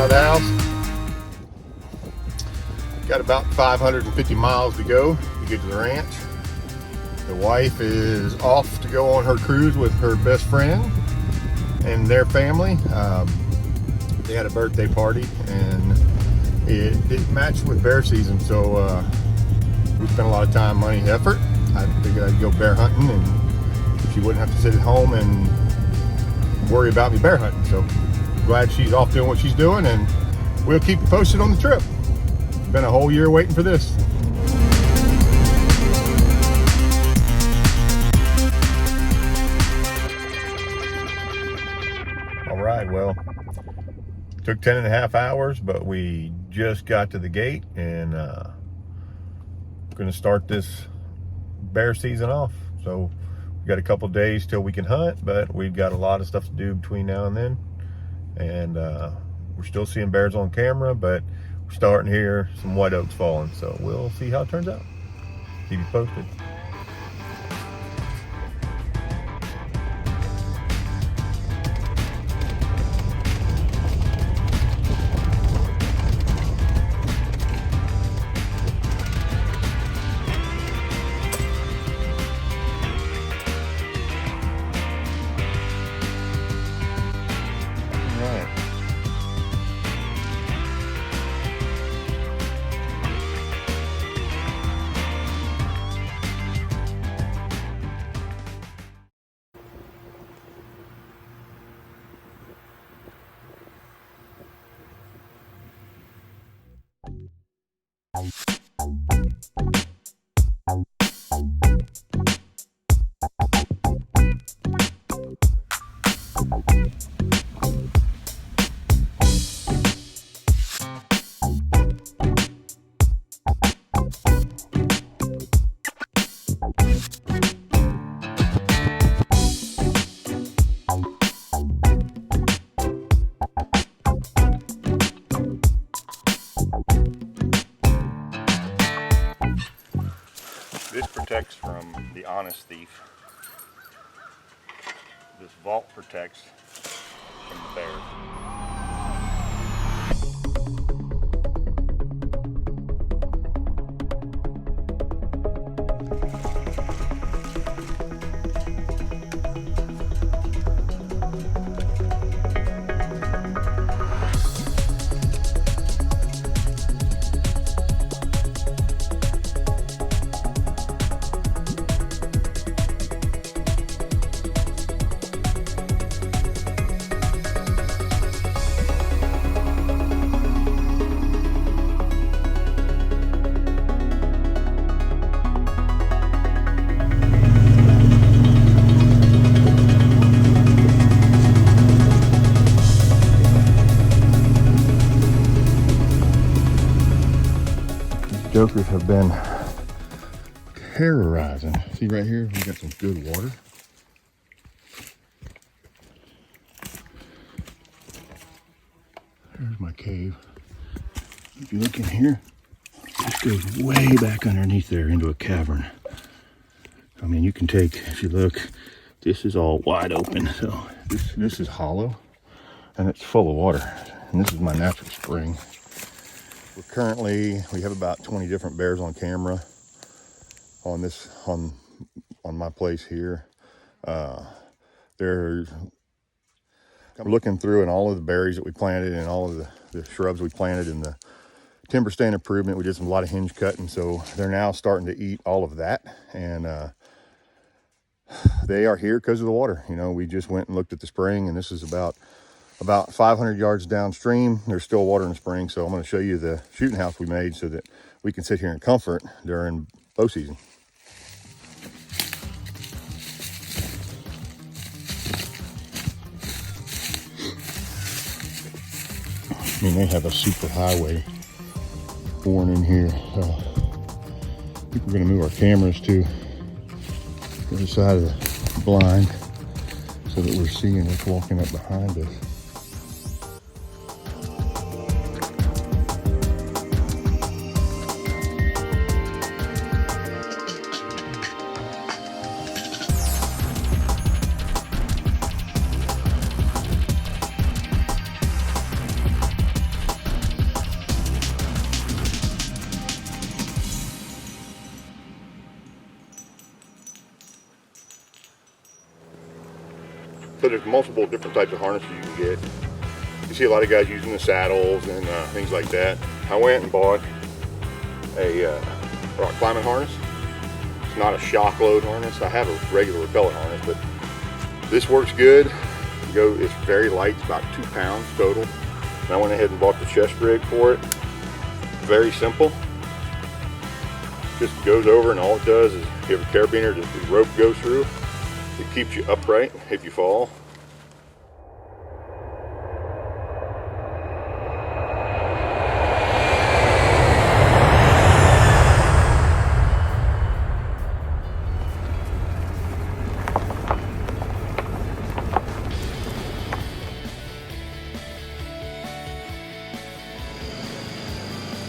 out of the house. Got about 550 miles to go to get to the ranch. The wife is off to go on her cruise with her best friend and their family. They had a birthday party and it matched with bear season, so we spent a lot of time, money, effort. I figured I'd go bear hunting and she wouldn't have to sit at home and worry about me bear hunting. So glad she's off doing what she's doing, and we'll keep you posted on the trip. It's been a whole year waiting for this. All right, well, took 10.5 hours, but we just got to the gate, and gonna start this bear season off. So we got a couple days till we can hunt, but we've got a lot of stuff to do between now and then. And we're still seeing bears on camera, but we're starting to hear some white oaks falling. So we'll see how it turns out. Keep you posted. This protects from the honest thief. This vault protects from the bears. Jokers have been terrorizing. See right here, we got some good water. There's my cave. If you look in here, this goes way back underneath there into a cavern. I mean, you can take, if you look, this is all wide open. So this is hollow and it's full of water. And this is my natural spring. We have about 20 different bears on camera on this, on my place here. We're looking through, and all of the berries that we planted and all of the shrubs we planted in the timber stand improvement, we did a lot of hinge cutting, so they're now starting to eat all of that. And they are here because of the water. You know, we just went and looked at the spring, and this is about 500 yards downstream. There's still water in the spring, so I'm going to show you the shooting house we made so that we can sit here in comfort during bow season. I mean, they have a super highway born in here. I think we're going to move our cameras to the other side of the blind so that we're seeing what's walking up behind us. So there's multiple different types of harnesses you can get. You see a lot of guys using the saddles and things like that. I went and bought a rock climbing harness. It's not a shock load harness. I have a regular rappellant harness, but this works good. It's very light, it's about 2 pounds total. And I went ahead and bought the chest rig for it. Very simple. Just goes over, and all it does is you have a carabiner, just the rope goes through. It keeps you upright if you fall.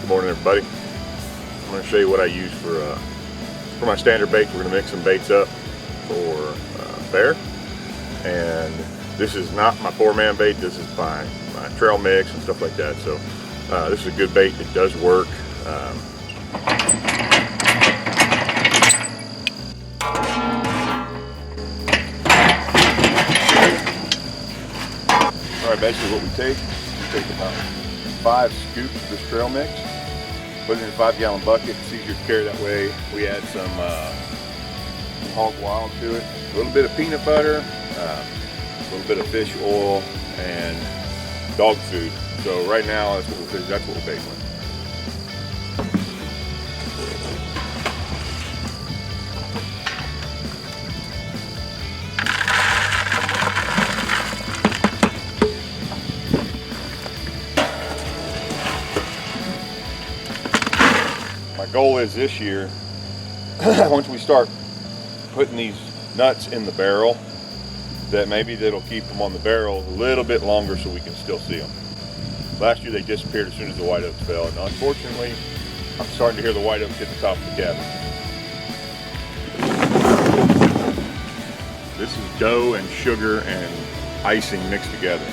Good morning, everybody. I'm going to show you what I use for my standard baits. We're going to mix some baits up for bear, and this is not my 4-man bait. This is my trail mix and stuff like that. So this is a good bait. It does work. All right, basically what we take about 5 scoops of this trail mix. Put it in a 5-gallon bucket. It's easier to carry that way. We add some hog wild to it, a little bit of peanut butter, a little bit of fish oil, and dog food. So right now that's what we're baking with. My goal is this year, once we start putting these nuts in the barrel, that maybe that'll keep them on the barrel a little bit longer so we can still see them. Last year they disappeared as soon as the white oaks fell, and unfortunately I'm starting to hear the white oaks hit the top of the cabin. This is dough and sugar and icing mixed together.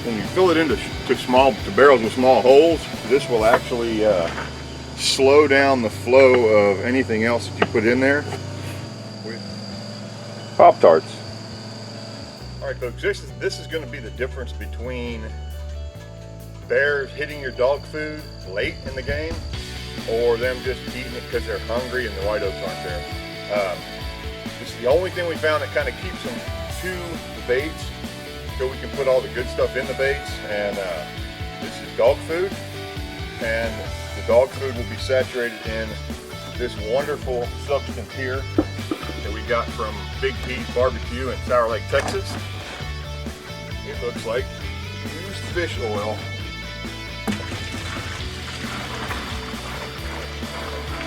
When you fill it into barrels with small holes, this will actually slow down the flow of anything else that you put in there with Pop-Tarts. All right, folks, this is going to be the difference between bears hitting your dog food late in the game or them just eating it because they're hungry and the white oaks aren't there. This is the only thing we found that kind of keeps them to the baits, so we can put all the good stuff in the baits. And this is dog food, and the dog food will be saturated in this wonderful substance here that we got from Big P's Barbecue in Sour Lake, Texas. It looks like used fish oil,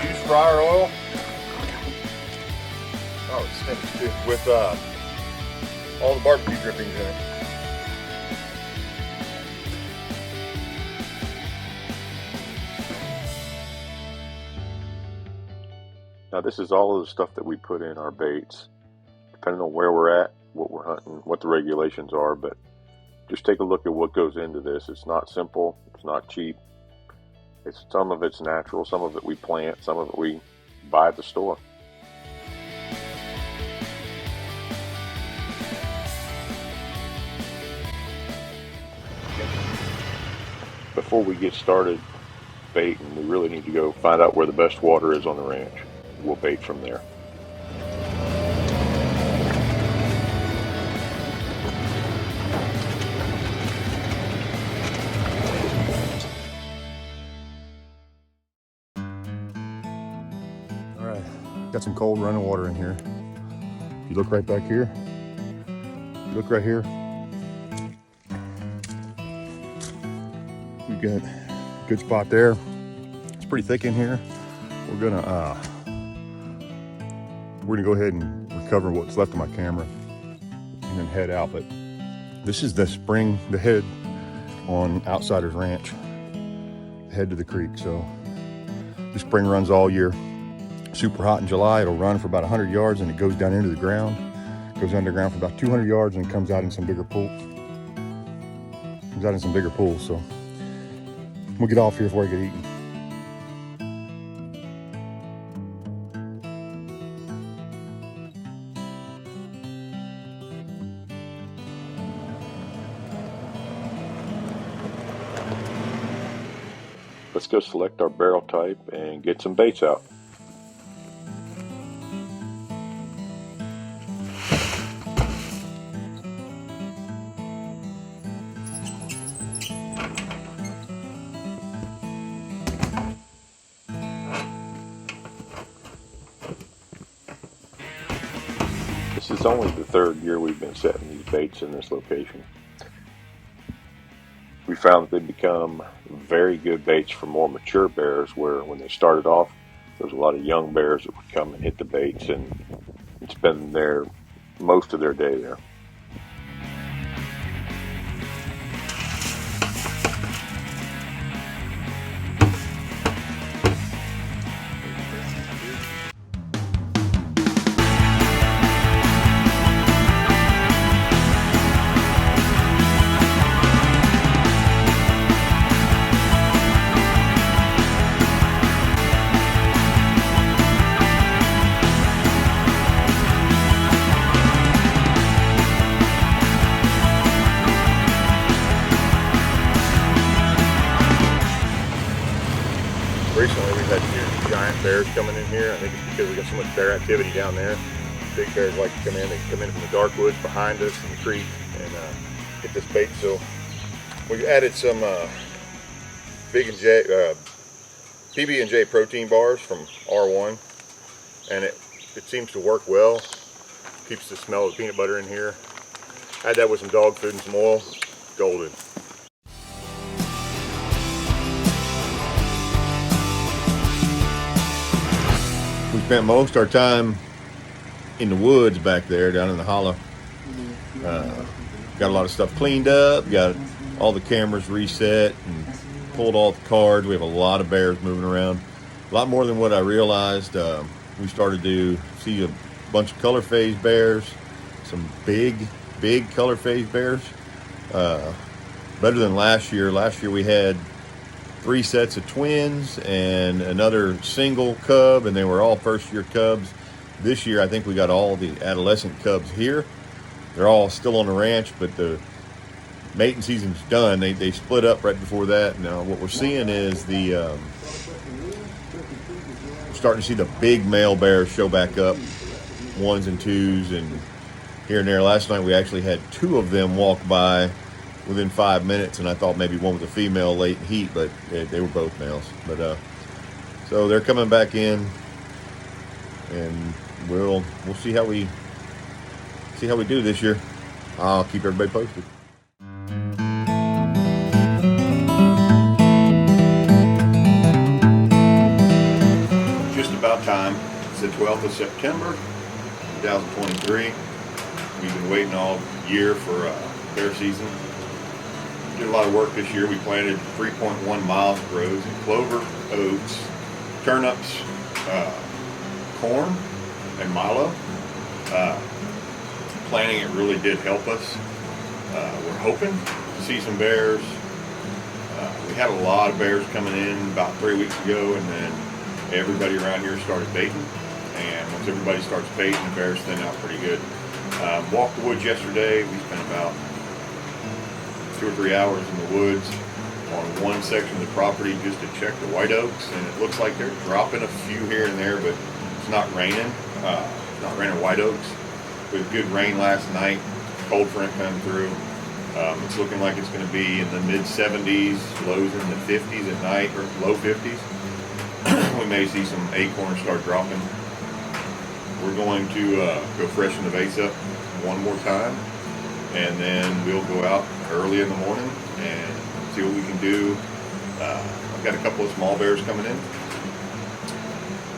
used fryer oil. Oh, it stinks too, with all the barbecue drippings in it. Now this is all of the stuff that we put in our baits, depending on where we're at, what we're hunting, what the regulations are, but just take a look at what goes into this. It's not simple, it's not cheap. Some of it's natural, some of it we plant, some of it we buy at the store. Before we get started baiting, we really need to go find out where the best water is on the ranch. We'll bait from there. All right, got some cold running water in here. If you look right back here, look right here, we got a good spot there. It's pretty thick in here. We're gonna go ahead and recover what's left of my camera and then head out. But this is the spring, the head on Outsiders Ranch, the head to the creek. So the spring runs all year. Super hot in July, it'll run for about 100 yards and it goes down into the ground, goes underground for about 200 yards and comes out in some bigger pools. So we'll get off here before I get eaten. let's go select our barrel type and get some baits out. This is only the third year we've been setting these baits in this location. We found that they become very good baits for more mature bears, where when they started off, there was a lot of young bears that would come and hit the baits and spend most of their day there. Recently we've had two giant bears coming in here. I think it's because we got so much bear activity down there. Big bears like to come in. They come in from the dark woods behind us in the creek and get this bait. So we added some PB&J protein bars from R1, and it seems to work well. Keeps the smell of the peanut butter in here. Add that with some dog food and some oil. Golden. We spent most of our time in the woods back there, down in the hollow. Got a lot of stuff cleaned up, got all the cameras reset, and pulled all the cards. We have a lot of bears moving around, a lot more than what I realized. We started to see a bunch of color phase bears, some big color phase bears. Better than last year. Last year we had 3 sets of twins and another single cub, and they were all first-year cubs. This year, I think we got all the adolescent cubs here. They're all still on the ranch, but the mating season's done. They split up right before that. Now, what we're seeing is we're starting to see the big male bears show back up, 1s and 2s, and here and there. Last night, we actually had 2 of them walk by within 5 minutes, and I thought maybe one was a female late in heat, but they were both males. But so they're coming back in, and we'll see how we do this year. I'll keep everybody posted. Just about time. It's the 12th of September, 2023. We've been waiting all year for bear season. Did a lot of work this year. We planted 3.1 miles of rows in clover, oats, turnips, corn, and milo. Planting it really did help us. We're hoping to see some bears. We had a lot of bears coming in about 3 weeks ago, and then everybody around here started baiting. And once everybody starts baiting, the bears thin out pretty good. Walked the woods yesterday. We spent about 2 or 3 hours in the woods on one section of the property just to check the white oaks, and it looks like they're dropping a few here and there, but it's not raining. It's not raining white oaks. We had good rain last night, cold front coming through. It's looking like it's going to be in the mid-70s, lows in the 50s at night, or low 50s. We may see some acorns start dropping. We're going to go freshen the vase up one more time, and then we'll go out early in the morning and see what we can do. I've got a couple of small bears coming in.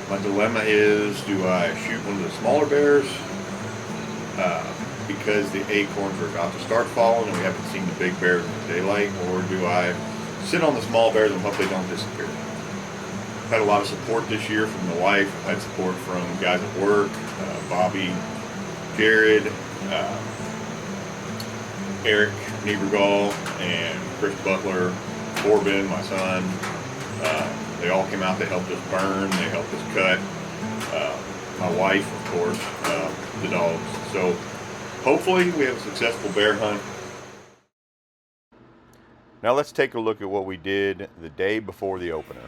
My dilemma is, do I shoot one of the smaller bears because the acorns are about to start falling and we haven't seen the big bears in the daylight, or do I sit on the small bears and hope they don't disappear? I've had a lot of support this year from the wife. I've had support from guys at work, Bobby, Jared, Eric Niebergall, and Chris Butler, Corbin, my son. They all came out. They helped us burn. They helped us cut. My wife, of course, the dogs. So hopefully we have a successful bear hunt. Now let's take a look at what we did the day before the opener.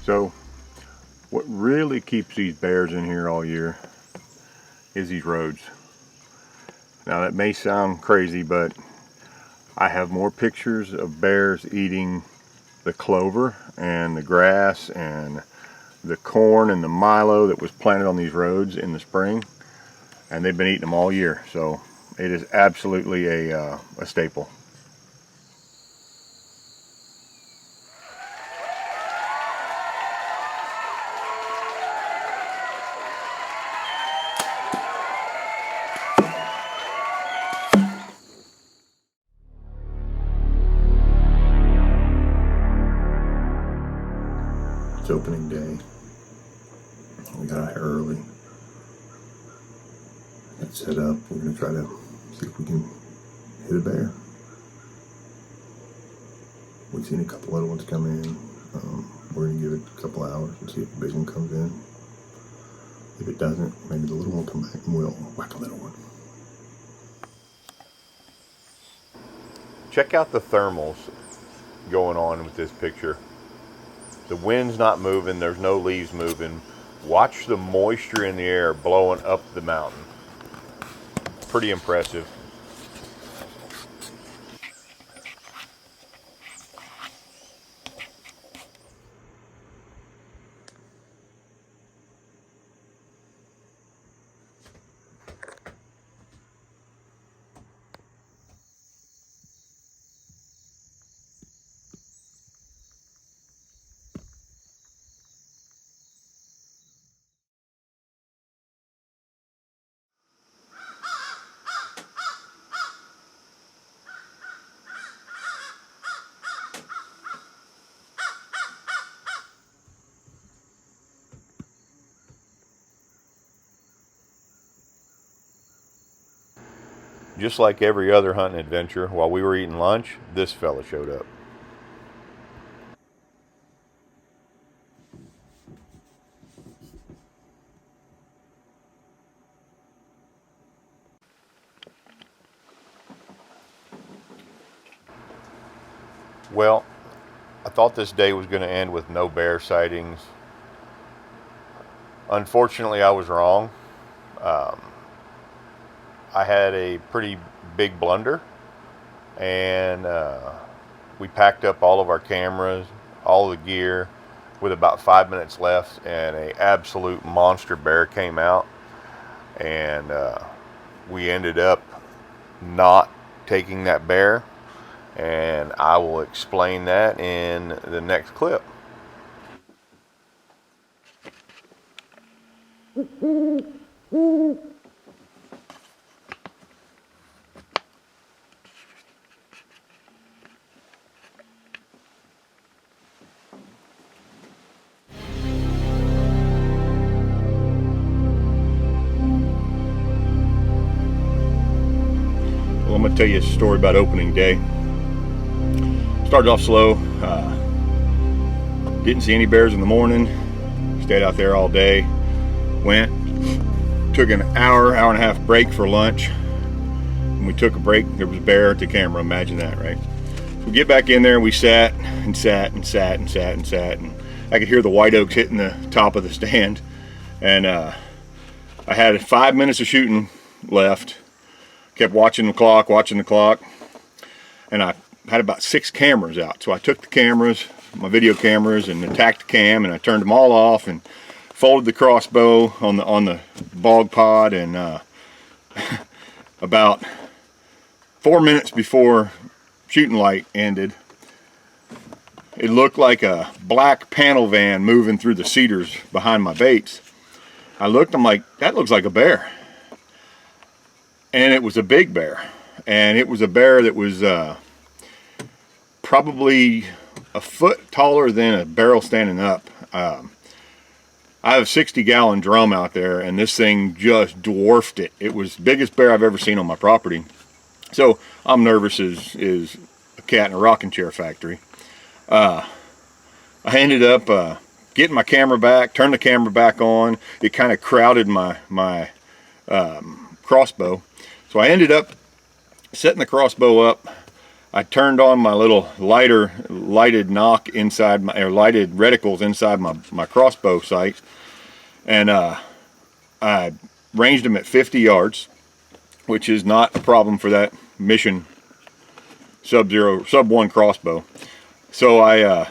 So what really keeps these bears in here all year is these roads. Now that may sound crazy, but I have more pictures of bears eating the clover and the grass and the corn and the milo that was planted on these roads in the spring, and they've been eating them all year. So it is absolutely a staple. It's opening day. We got out here early. Got set up. We're going to try to see if we can hit a bear. We've seen a couple little ones come in. We're going to give it a couple hours and see if the big one comes in. If it doesn't, maybe the little one will come back and we'll whack a little one. Check out the thermals going on with this picture. The wind's not moving, there's no leaves moving. Watch the moisture in the air blowing up the mountain. Pretty impressive. Just like every other hunting adventure, while we were eating lunch, this fella showed up. Well, I thought this day was going to end with no bear sightings. Unfortunately, I was wrong. I had a pretty big blunder, and we packed up all of our cameras, all the gear, with about 5 minutes left, and an absolute monster bear came out, and we ended up not taking that bear, and I will explain that in the next clip. Well, I'm going to tell you a story about opening day. Started off slow. Didn't see any bears in the morning. Stayed out there all day. Went, took an hour and a half break for lunch. When we took a break, there was a bear at the camera. Imagine that, right? So we get back in there, we sat and sat and sat and sat and sat, and I could hear the white oaks hitting the top of the stand. And I had 5 minutes of shooting left. Kept watching the clock, and I had about 6 cameras out. So I took the cameras, my video cameras, and the Tacticam, and I turned them all off and folded the crossbow on the bog pod, and about 4 minutes before shooting light ended, it looked like a black panel van moving through the cedars behind my baits. I looked, I'm like, that looks like a bear. And it was a big bear. And it was a bear that was probably a foot taller than a barrel standing up. I have a 60-gallon drum out there, and this thing just dwarfed it. It was the biggest bear I've ever seen on my property. So I'm nervous as a cat in a rocking chair factory. I ended up getting my camera back, turned the camera back on. It kind of crowded my crossbow. So I ended up setting the crossbow up. I turned on my little lighted knock inside or lighted reticles inside my crossbow sight, and I ranged them at 50 yards, which is not a problem for that mission sub 1 crossbow. So I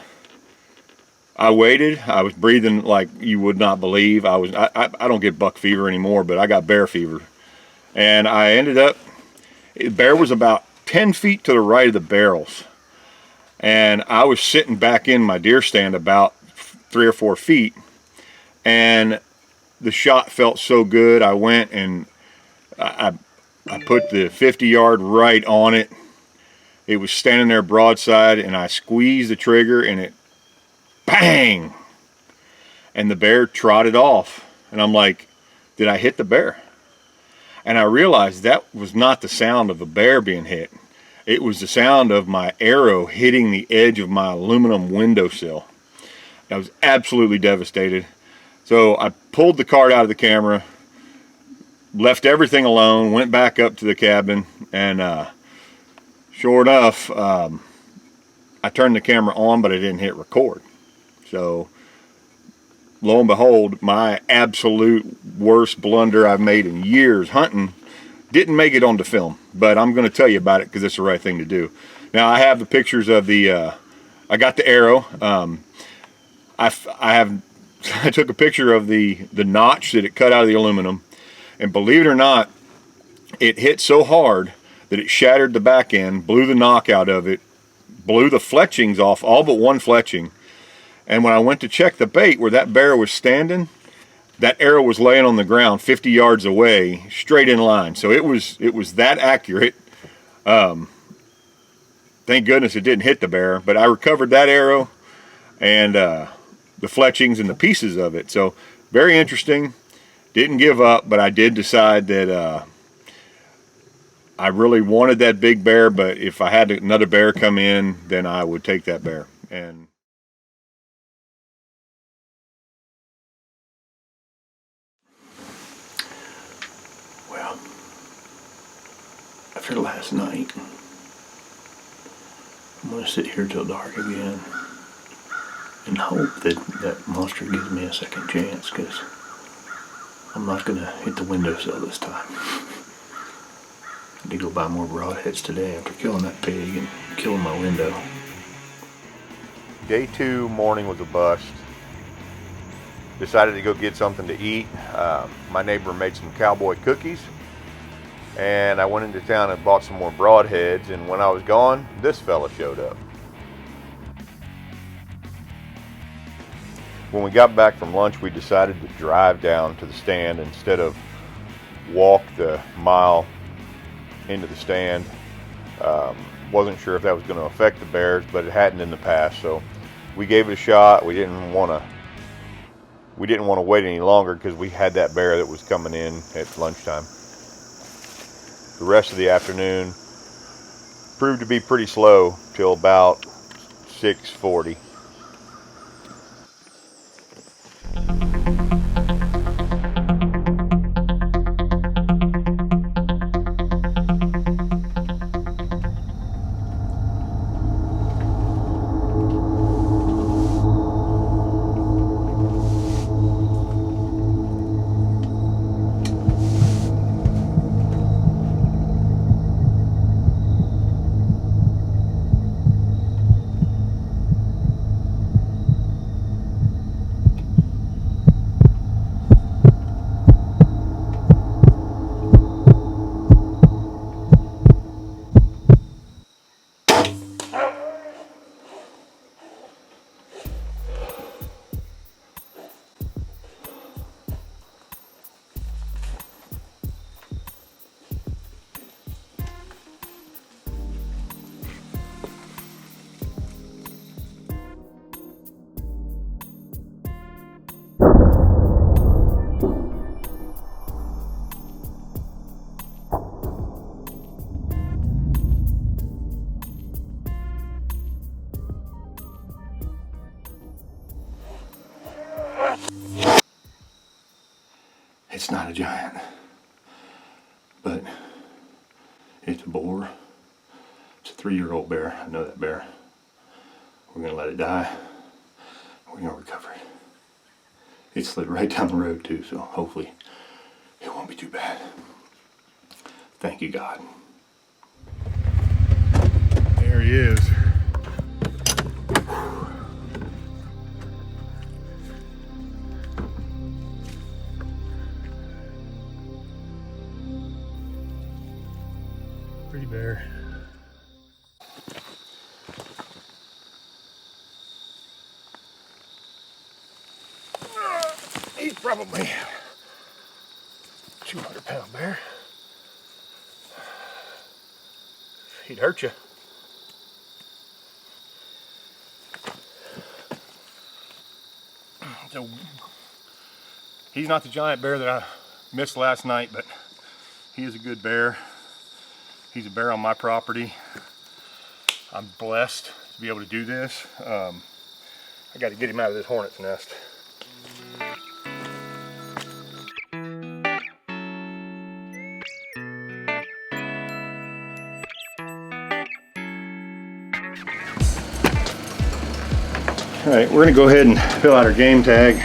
waited. I was breathing like you would not believe. I don't get buck fever anymore, but I got bear fever, and I ended up. The bear was about 10 feet to the right of the barrels, and I was sitting back in my deer stand about 3 or 4 feet, and the shot felt so good. I went and I put the 50-yard right on it. It was standing there broadside, and I squeezed the trigger, and it bang, and the bear trotted off. And I'm like, did I hit the bear? And I realized that was not the sound of a bear being hit. It was the sound of my arrow hitting the edge of my aluminum windowsill. I was absolutely devastated. So I pulled the card out of the camera, left everything alone, went back up to the cabin, and sure enough, I turned the camera on, but I didn't hit record. So lo and behold, my absolute worst blunder I've made in years hunting didn't make it onto film, but I'm going to tell you about it because it's the right thing to do. Now I have the pictures of the I got the arrow. I took a picture of the notch that it cut out of the aluminum, and believe it or not, it hit so hard that it shattered the back end, blew the knock out of it, blew the fletchings off, all but one fletching. And when I went to check the bait where that bear was standing, that arrow was laying on the ground 50 yards away, straight in line. So it was that accurate. Thank goodness it didn't hit the bear, but I recovered that arrow and the fletchings and the pieces of it. So very interesting. Didn't give up, but I did decide that I really wanted that big bear, but if I had another bear come in, then I would take that bear. And well, after last night, I'm going to sit here till dark again and hope that that monster gives me a second chance, because I'm not going to hit the windowsill this time. I need to go buy more broadheads today after killing that pig and killing my window. Day 2 morning was a bust. Decided to go get something to eat. My neighbor made some cowboy cookies, and I went into town and bought some more broadheads, and when I was gone, this fella showed up. When we got back from lunch, we decided to drive down to the stand instead of walk the mile into the stand. Wasn't sure if that was going to affect the bears, but it hadn't in the past, so we gave it a shot. We didn't want to wait any longer because we had that bear that was coming in at lunchtime. The rest of the afternoon proved to be pretty slow till about 6:40. It's not a giant, but it's a boar. It's a 3-year-old bear. I know that bear. We're gonna let it die. We're gonna recover it. It slid right down the road too, so hopefully it won't be too bad. Thank you, God. There he is. Pretty bear. He's probably 200-pound bear. He'd hurt you. So he's not the giant bear that I missed last night, but he is a good bear. He's a bear on my property. I'm blessed to be able to do this. I got to get him out of this hornet's nest. All right, we're gonna go ahead and fill out our game tag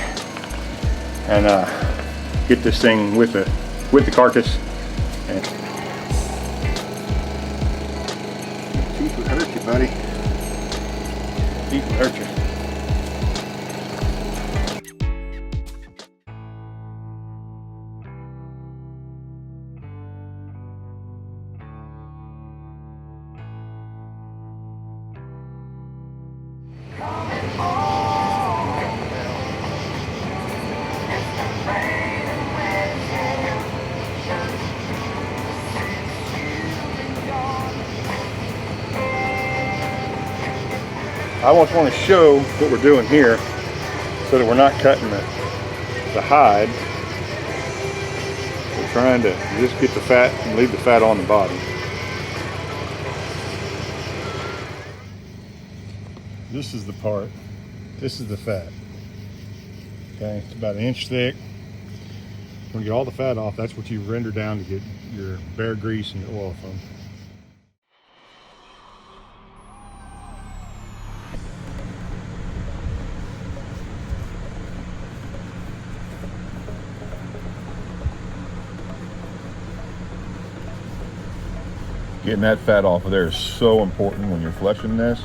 and get this thing with the carcass. And teeth would hurt you, buddy. Teeth would hurt you. I just want to show what we're doing here so that we're not cutting the hide. We're trying to just get the fat and leave the fat on the body. This is the part. This is the fat. Okay, it's about 1 inch thick. When you get all the fat off, that's what you render down to get your bear grease and your oil from. Getting that fat off of there is so important when you're fleshing this.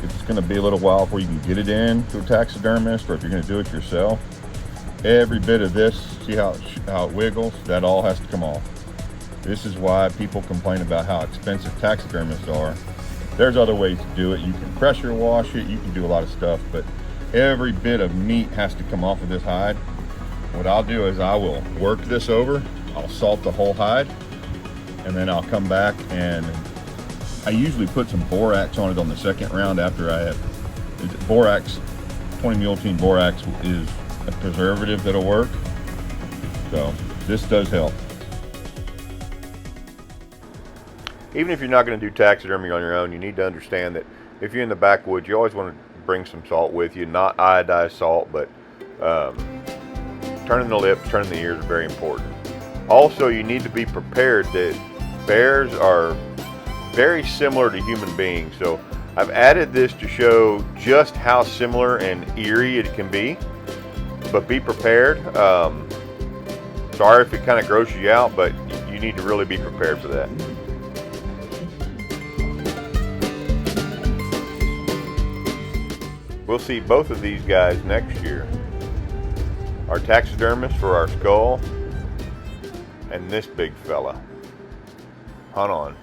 It's going to be a little while before you can get it in to a taxidermist, or if you're going to do it yourself. Every bit of this, see how it wiggles? That all has to come off. This is why people complain about how expensive taxidermists are. There's other ways to do it. You can pressure wash it, you can do a lot of stuff, but every bit of meat has to come off of this hide. What I'll do is I will work this over, I'll salt the whole hide, and then I'll come back and I usually put some borax on it on the second round after I have borax. 20 mule team borax is a preservative that'll work. So this does help. Even if you're not going to do taxidermy on your own, you need to understand that if you're in the backwoods, you always want to bring some salt with you. Not iodized salt, but turning the lips, turning the ears are very important. Also, you need to be prepared that bears are very similar to human beings. So I've added this to show just how similar and eerie it can be, but be prepared. Sorry if it kind of grosses you out, but you need to really be prepared for that. We'll see both of these guys next year. Our taxidermist for our skull, and this big fella. Hunt on.